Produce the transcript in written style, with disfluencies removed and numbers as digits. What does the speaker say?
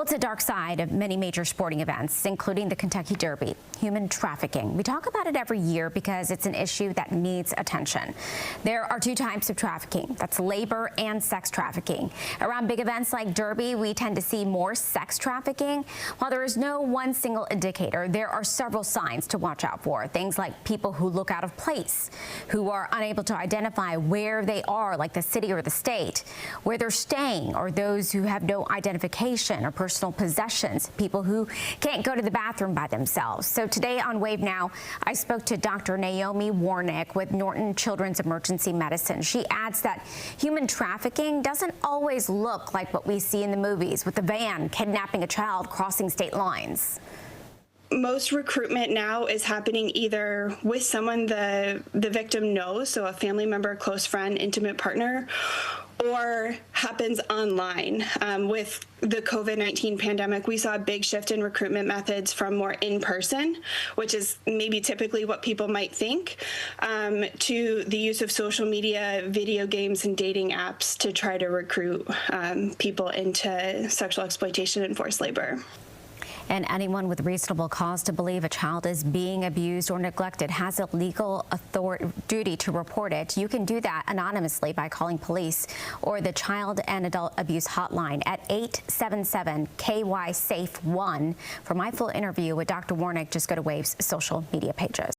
Well, it's a dark side of many major sporting events, including the Kentucky Derby, human trafficking. We talk about it every year because it's an issue that needs attention. There are two types of trafficking. That's labor and sex trafficking. Around big events like Derby, we tend to see more sex trafficking. While there is no one single indicator, there are several signs to watch out for. Things like people who look out of place, who are unable to identify where they are, like the city or the state, where they're staying, or those who have no identification or personal possessions, people who can't go to the bathroom by themselves. So today on Wave Now, I spoke to Dr. Naomi Warnick with Norton Children's Emergency Medicine. She adds that human trafficking doesn't always look like what we see in the movies, with a van kidnapping a child crossing state lines. Most recruitment now is happening either with someone the victim knows, so a family member, a close friend, intimate partner, or happens online. With the COVID-19 pandemic, we saw a big shift in recruitment methods from more in-person, which is maybe typically what people might think, to the use of social media, video games, and dating apps to try to recruit people into sexual exploitation and forced labor. And anyone with reasonable cause to believe a child is being abused or neglected has a legal duty to report it. You can do that anonymously by calling police or the Child and Adult Abuse Hotline at 877-KY-SAFE-1. For my full interview with Dr. Warnick, just go to Wave's social media pages.